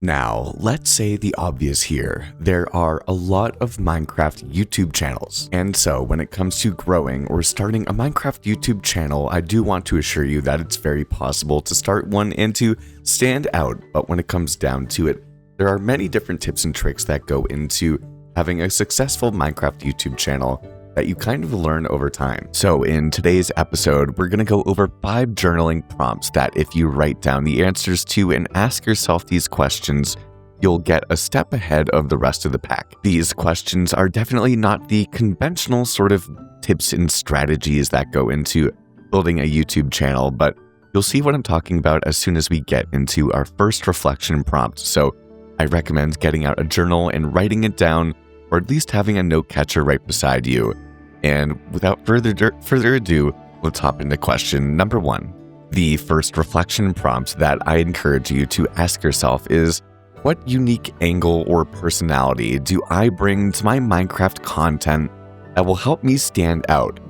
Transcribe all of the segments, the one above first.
Now, let's say the obvious here. There are a lot of Minecraft YouTube channels. And so when it comes to growing or starting a Minecraft YouTube channel, I do want to assure you that it's very possible to start one and to stand out. But when it comes down to it, there are many different tips and tricks that go into having a successful Minecraft YouTube channel that you kind of learn over time. So in today's episode, we're going to go over 5 journaling prompts that if you write down the answers to and ask yourself these questions, you'll get a step ahead of the rest of the pack. These questions are definitely not the conventional sort of tips and strategies that go into building a YouTube channel, but you'll see what I'm talking about as soon as we get into our first reflection prompt. So I recommend getting out a journal and writing it down, or at least having a note catcher right beside you. And without further ado, let's hop into question number 1. The first reflection prompt that I encourage you to ask yourself is, what unique angle or personality do I bring to my Minecraft content that will help me stand out?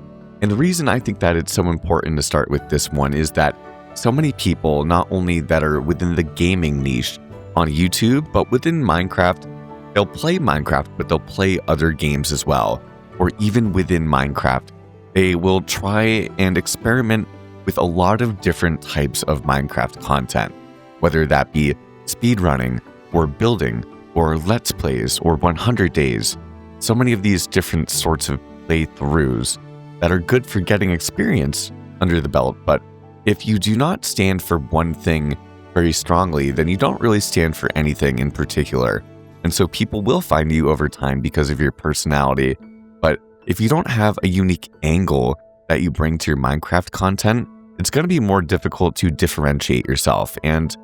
And the reason I think that it's so important to start with this one is that so many people, not only that are within the gaming niche on YouTube, but within Minecraft, they'll play Minecraft, but they'll play other games as well. Or even within Minecraft, they will try and experiment with a lot of different types of Minecraft content, whether that be speedrunning, or building, or Let's Plays, or 100 days. So many of these different sorts of playthroughs that are good for getting experience under the belt, but if you do not stand for one thing very strongly, then you don't really stand for anything in particular. And so people will find you over time because of your personality. But if you don't have a unique angle that you bring to your Minecraft content, it's going to be more difficult to differentiate yourself. And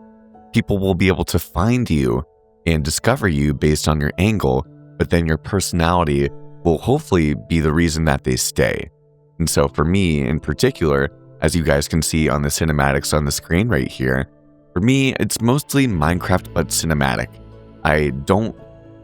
people will be able to find you and discover you based on your angle, but then your personality will hopefully be the reason that they stay. And so for me in particular, as you guys can see on the cinematics on the screen right here, for me, it's mostly Minecraft but cinematic. I don't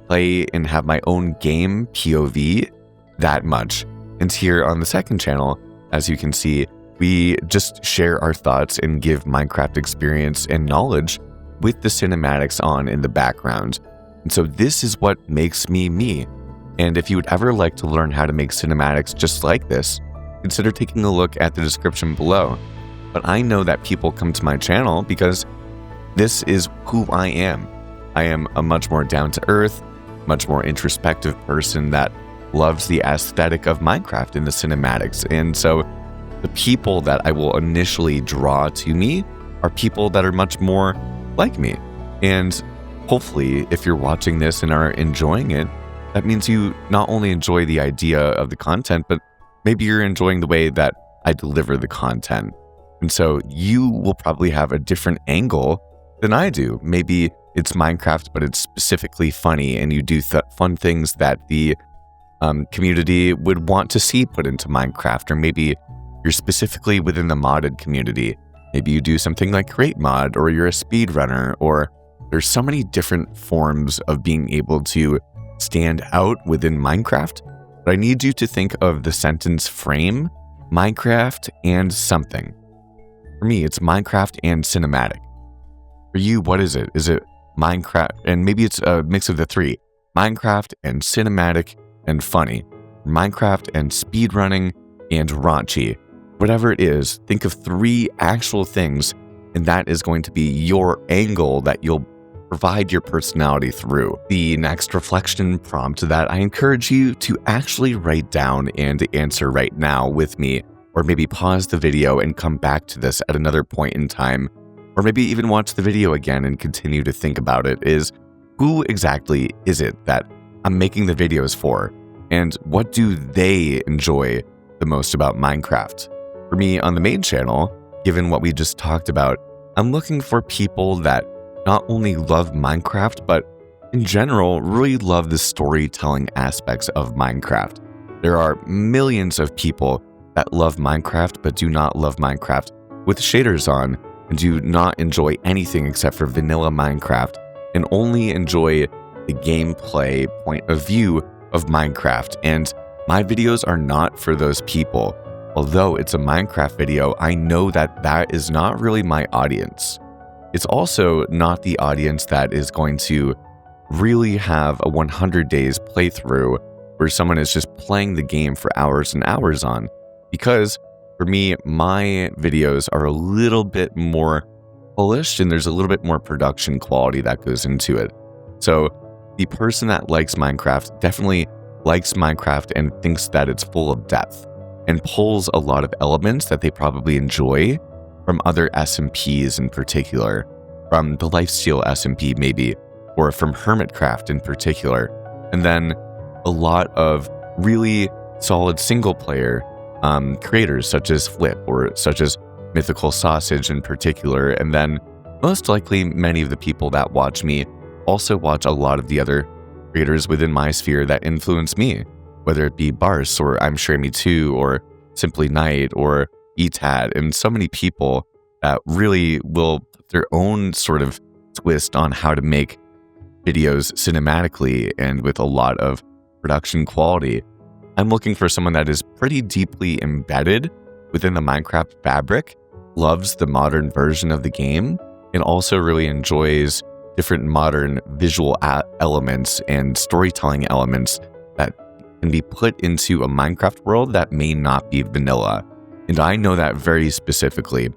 play and have my own game POV that much. And here on the second channel, as you can see, we just share our thoughts and give Minecraft experience and knowledge with the cinematics on in the background. And so this is what makes me me. And if you would ever like to learn how to make cinematics just like this, consider taking a look at the description below. But I know that people come to my channel because this is who I am. I am a much more down-to-earth, much more introspective person that loves the aesthetic of Minecraft and the cinematics. And so the people that I will initially draw to me are people that are much more like me. And hopefully, if you're watching this and are enjoying it, that means you not only enjoy the idea of the content, but maybe you're enjoying the way that I deliver the content. And so you will probably have a different angle than I do. Maybe it's Minecraft, but it's specifically funny, and you do fun things that the community would want to see put into Minecraft. Or maybe you're specifically within the modded community. Maybe you do something like Create Mod, or you're a speedrunner, or there's so many different forms of being able to stand out within Minecraft. But I need you to think of the sentence frame, Minecraft and something. For me, it's Minecraft and cinematic. For you, what is it? Is it Minecraft? And maybe it's a mix of the 3. Minecraft and cinematic and funny. Minecraft and speedrunning and raunchy. Whatever it is, think of 3 actual things, and that is going to be your angle that you'll provide your personality through. The next reflection prompt that I encourage you to actually write down and answer right now with me, or maybe pause the video and come back to this at another point in time, or maybe even watch the video again and continue to think about it, is who exactly is it that I'm making the videos for, and what do they enjoy the most about Minecraft? For me on the main channel, given what we just talked about, I'm looking for people that not only love Minecraft, but in general, really love the storytelling aspects of Minecraft. There are millions of people that love Minecraft, but do not love Minecraft with shaders on, and do not enjoy anything except for vanilla Minecraft, and only enjoy the gameplay point of view of Minecraft. And my videos are not for those people. Although it's a Minecraft video, I know that that is not really my audience. it's also not the audience that is going to really have a 100 days playthrough where someone is just playing the game for hours and hours on. Because for me, my videos are a little bit more polished and there's a little bit more production quality that goes into it. So the person that likes Minecraft definitely likes Minecraft and thinks that it's full of depth and pulls a lot of elements that they probably enjoy from other SMPs in particular, from the Lifesteal SMP maybe, or from Hermitcraft in particular. And then a lot of really solid single player creators such as Flip or such as Mythical Sausage in particular. And then most likely many of the people that watch me also watch a lot of the other creators within my sphere that influence me, whether it be Bars or I'm Sure Me Too or Simply Night or Etad, and so many people that really will put their own sort of twist on how to make videos cinematically and with a lot of production quality. I'm looking for someone that is pretty deeply embedded within the Minecraft fabric, loves the modern version of the game, and also really enjoys different modern visual elements and storytelling elements that can be put into a Minecraft world that may not be vanilla. And I know that very specifically,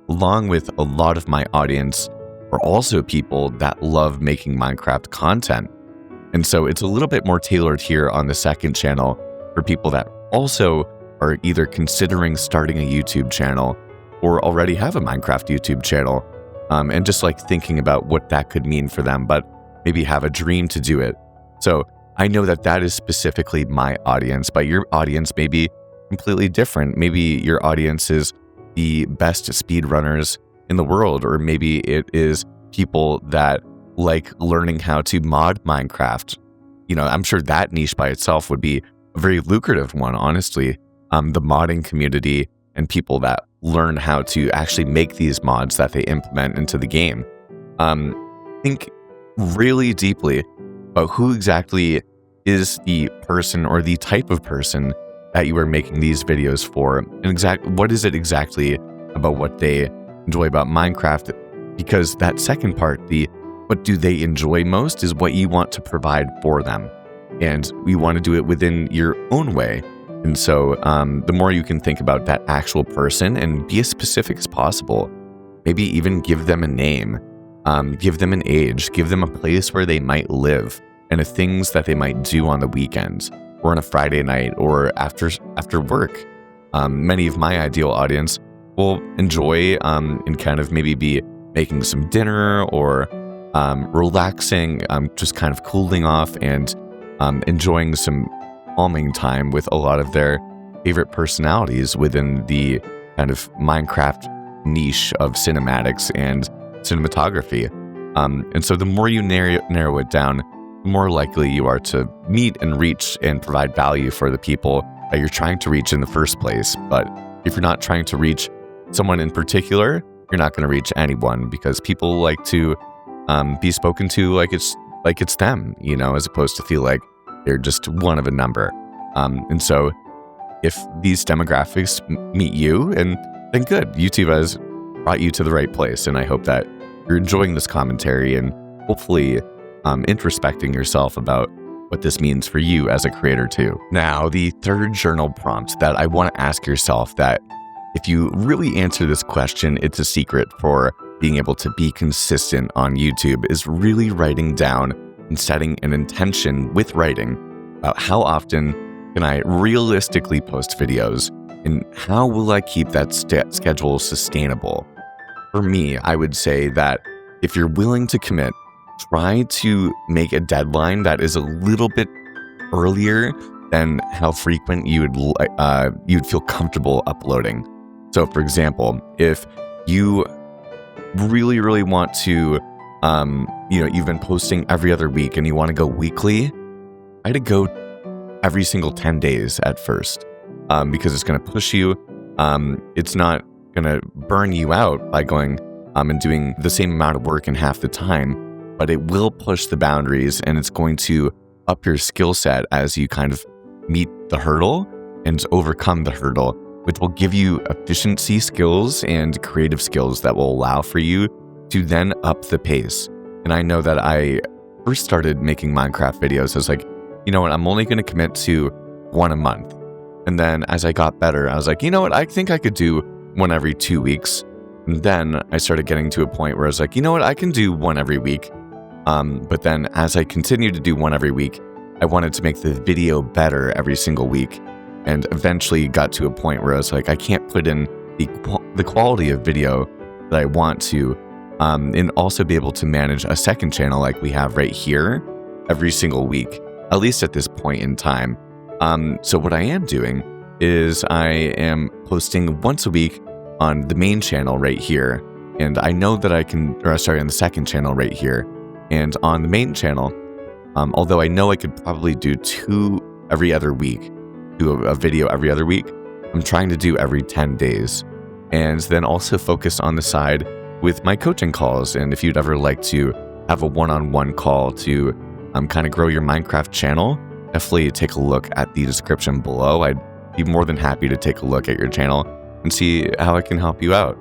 along with a lot of my audience are also people that love making Minecraft content. And so it's a little bit more tailored here on the second channel for people that also are either considering starting a YouTube channel or already have a Minecraft YouTube channel, and just like thinking about what that could mean for them, but maybe have a dream to do it. So I know that that is specifically my audience, but your audience may be completely different. Maybe your audience is the best speedrunners in the world, or maybe it is people that like learning how to mod Minecraft. You know, I'm sure that niche by itself would be a very lucrative one, honestly. The modding community and people that learn how to actually make these mods that they implement into the game. Think really deeply about who exactly is the person or the type of person that you are making these videos for, and what is it exactly about what they enjoy about Minecraft, because that second part, the what do they enjoy most, is what you want to provide for them, and we want to do it within your own way. And so the more you can think about that actual person and be as specific as possible, maybe even give them a name, give them an age, give them a place where they might live, and the things that they might do on the weekends or on a Friday night or after work. Many of my ideal audience will enjoy and kind of maybe be making some dinner or relaxing, just kind of cooling off and enjoying some calming time with a lot of their favorite personalities within the kind of Minecraft niche of cinematics and cinematography. And so the more you narrow it down, the more likely you are to meet and reach and provide value for the people that you're trying to reach in the first place. But if you're not trying to reach someone in particular, you're not going to reach anyone, because people like to be spoken to like it's them, you know, as opposed to feel like they're just one of a number. And so if these demographics meet you, and then good, YouTube has brought you to the right place. And I hope that you're enjoying this commentary and hopefully introspecting yourself about what this means for you as a creator too. Now, the third journal prompt that I want to ask yourself, that if you really answer this question, it's a secret for being able to be consistent on YouTube, is really writing down and setting an intention with writing about how often can I realistically post videos, and how will I keep that schedule sustainable. For me, I would say that if you're willing to commit, try to make a deadline that is a little bit earlier than how frequent you'd feel comfortable uploading. So for example, if you really want to, you've been posting every other week and you want to go weekly, try to go every single 10 days at first, because it's going to push you. It's not going to burn you out by going and doing the same amount of work in half the time, but it will push the boundaries, and it's going to up your skill set as you kind of meet the hurdle and overcome the hurdle, which will give you efficiency skills and creative skills that will allow for you to then up the pace. And I know that I first started making Minecraft videos, I was like, you know what, I'm only going to commit to one a month. And then as I got better, I was like, you know what, I think I could do one every 2 weeks. And then I started getting to a point where I was like, you know what, I can do one every week. But then as I continued to do one every week, I wanted to make the video better every single week. And eventually got to a point where I was like, I can't put in the quality of video that I want to, and also be able to manage a second channel like we have right here every single week, at least at this point in time. So what I am doing is I am posting once a week on the main channel right here. And I know that on the second channel right here. And on the main channel, although I know I could probably do a video every other week, I'm trying to do every 10 days. And then also focus on the side with my coaching calls. And if you'd ever like to have a one-on-one call to kind of grow your Minecraft channel, definitely take a look at the description below. I'd be more than happy to take a look at your channel and see how I can help you out.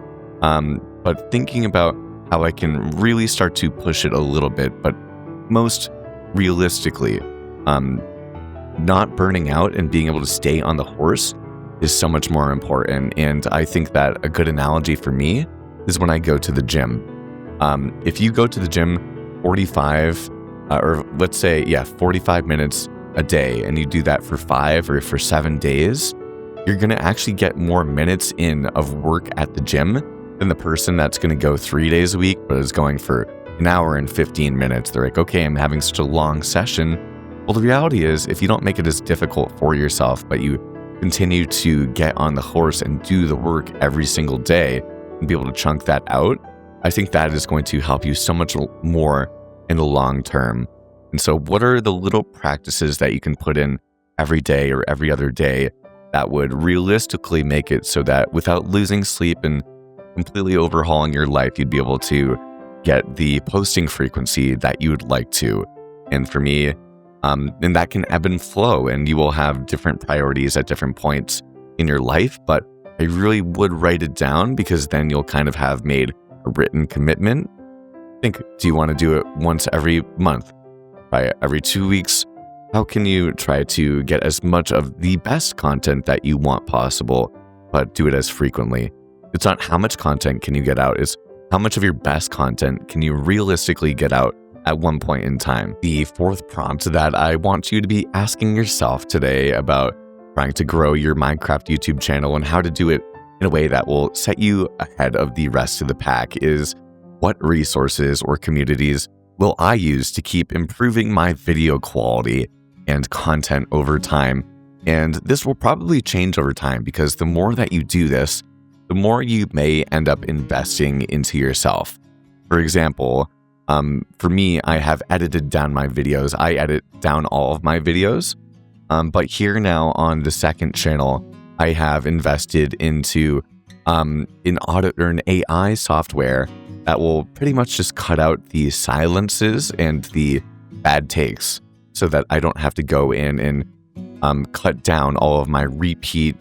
But thinking about how I can really start to push it a little bit, but most realistically, not burning out and being able to stay on the horse is so much more important. And I think that a good analogy for me is when I go to the gym. If you go to the gym 45 minutes a day, and you do that for 5 or for 7 days, you're going to actually get more minutes in of work at the gym than the person that's going to go 3 days a week, but is going for an hour and 15 minutes. They're like, okay, I'm having such a long session. Well, the reality is, if you don't make it as difficult for yourself, but you continue to get on the horse and do the work every single day and be able to chunk that out, I think that is going to help you so much more in the long term. And so what are the little practices that you can put in every day or every other day that would realistically make it so that without losing sleep and completely overhauling your life, you'd be able to get the posting frequency that you would like to? And for me, and that can ebb and flow, and you will have different priorities at different points in your life. But I really would write it down, because then you'll kind of have made a written commitment. Think, do you want to do it once every month? Try it every 2 weeks? How can you try to get as much of the best content that you want possible, but do it as frequently? It's not how much content can you get out, it's how much of your best content can you realistically get out at one point in time. The fourth prompt that I want you to be asking yourself today about trying to grow your Minecraft YouTube channel and how to do it in a way that will set you ahead of the rest of the pack is, what resources or communities will I use to keep improving my video quality and content over time? And this will probably change over time, because the more that you do this, the more you may end up investing into yourself. For example, for me, I have edited down my videos. I edit down all of my videos. But here now on the second channel, I have invested into an AI software that will pretty much just cut out the silences and the bad takes, so that I don't have to go in and cut down all of my repeat,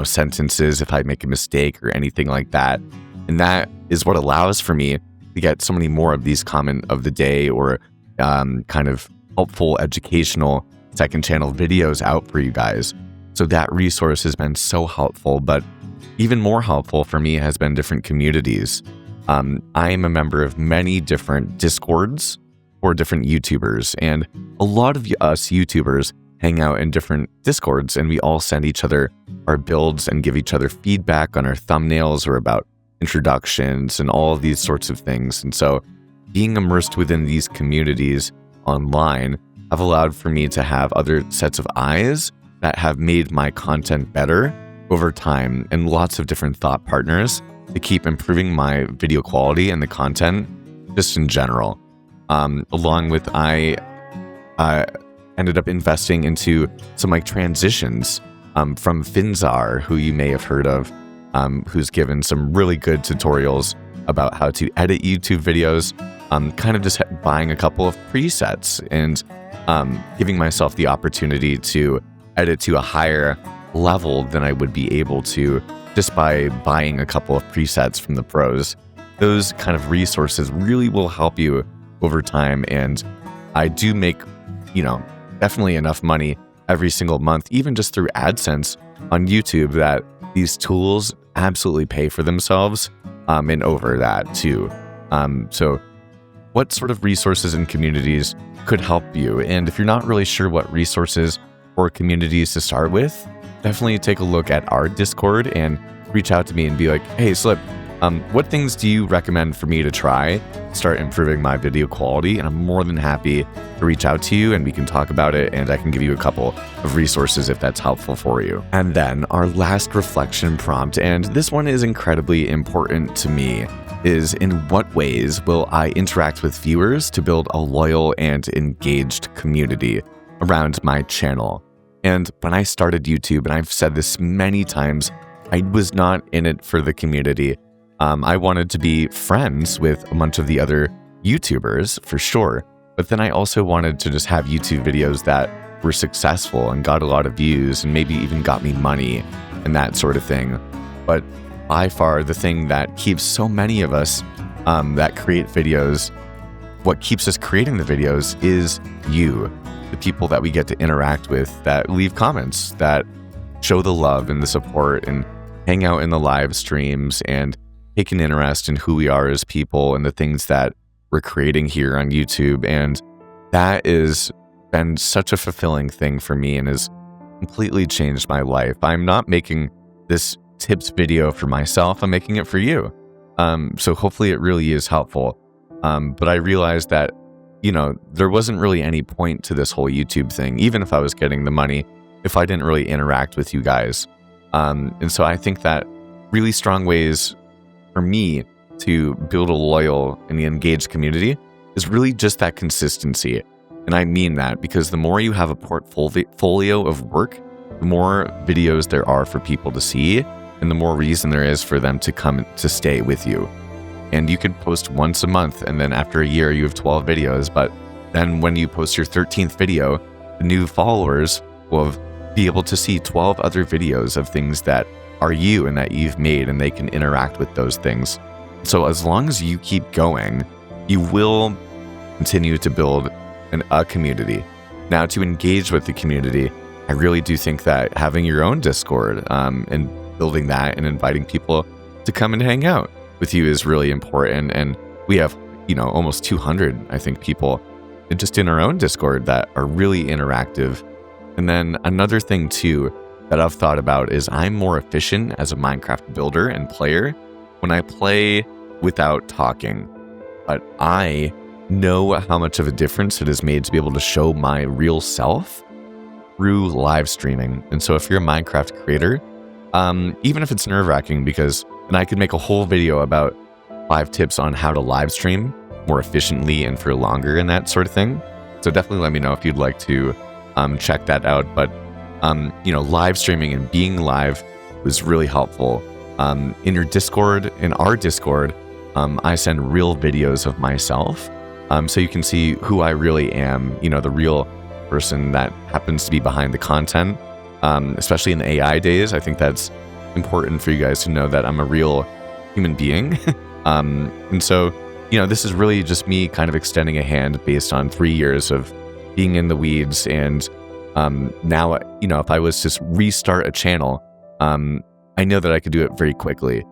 sentences if I make a mistake or anything like that. And that is what allows for me to get so many more of these comment of the day or kind of helpful educational second channel videos out for you guys. So that resource has been so helpful, but even more helpful for me has been different communities. I am a member of many different Discords for different YouTubers, and a lot of us YouTubers hang out in different Discords, and we all send each other our builds and give each other feedback on our thumbnails or about introductions and all of these sorts of things. And so being immersed within these communities online have allowed for me to have other sets of eyes that have made my content better over time, and lots of different thought partners to keep improving my video quality and the content just in general. Along with I ended up investing into some transitions from Finzar, who you may have heard of, who's given some really good tutorials about how to edit YouTube videos, kind of just buying a couple of presets and giving myself the opportunity to edit to a higher level than I would be able to just by buying a couple of presets from the pros. those kind of resources really will help you over time. And I do make, definitely enough money every single month, even just through AdSense on YouTube, that these tools absolutely pay for themselves, and over that too. So what sort of resources and communities could help you? And if you're not really sure what resources or communities to start with, definitely take a look at our Discord and reach out to me and be like, hey, Slip, what things do you recommend for me to try to start improving my video quality? And I'm more than happy to reach out to you and we can talk about it, and I can give you a couple of resources if that's helpful for you. And then our last reflection prompt, and this one is incredibly important to me, is in what ways will I interact with viewers to build a loyal and engaged community around my channel? And when I started YouTube, and I've said this many times, I was not in it for the community. I wanted to be friends with a bunch of the other YouTubers for sure, but then I also wanted to just have YouTube videos that were successful and got a lot of views and maybe even got me money and that sort of thing. But by far, the thing that keeps so many of us that create videos, what keeps us creating the videos is you, the people that we get to interact with, that leave comments, that show the love and the support and hang out in the live streams and take an interest in who we are as people and the things that we're creating here on YouTube. And that has been such a fulfilling thing for me and has completely changed my life. I'm not making this tips video for myself, I'm making it for you. So hopefully it really is helpful. But I realized that, there wasn't really any point to this whole YouTube thing, even if I was getting the money, if I didn't really interact with you guys. And so I think that really strong ways for me to build a loyal and engaged community is really just that consistency. And I mean that because the more you have a portfolio of work, the more videos there are for people to see, and the more reason there is for them to come to stay with you. And you could post once a month, and then after a year you have 12 videos, but then when you post your 13th video, the new followers will be able to see 12 other videos of things that are you and that you've made, and they can interact with those things. So as long as you keep going, you will continue to build a community. Now, to engage with the community, I really do think that having your own Discord and building that and inviting people to come and hang out with you is really important. And we have, almost 200, I think, people just in our own Discord that are really interactive. And then another thing too that I've thought about is I'm more efficient as a Minecraft builder and player when I play without talking. But I know how much of a difference it has made to be able to show my real self through live streaming. And so if you're a Minecraft creator, even if it's nerve-wracking, and I could make a whole video about 5 tips on how to live stream more efficiently and for longer and that sort of thing. So definitely let me know if you'd like to check that out. But live streaming and being live was really helpful. In your Discord, in our Discord, I send real videos of myself, so you can see who I really am, the real person that happens to be behind the content, especially in the AI days. I think that's important for you guys to know that I'm a real human being. And so, this is really just me kind of extending a hand based on 3 years of being in the weeds. And now, if I was to restart a channel, I know that I could do it very quickly.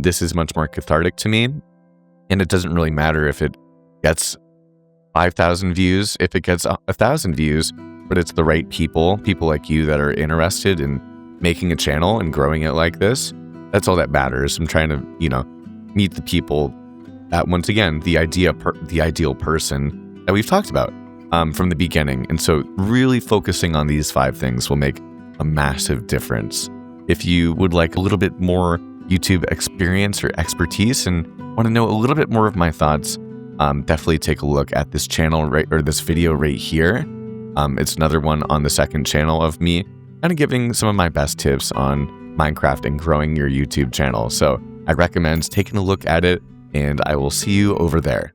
This is much more cathartic to me, and it doesn't really matter if it gets 5,000 views, if it gets 1,000 views, but it's the right people like you that are interested in making a channel and growing it like this. That's all that matters. I'm trying to, meet the people that, once again, the ideal person that we've talked about from the beginning. And so really focusing on these 5 things will make a massive difference. If you would like a little bit more YouTube experience or expertise and want to know a little bit more of my thoughts, definitely take a look at this channel this video right here. It's another one on the second channel of me kind of giving some of my best tips on Minecraft and growing your YouTube channel. So I recommend taking a look at it, and I will see you over there.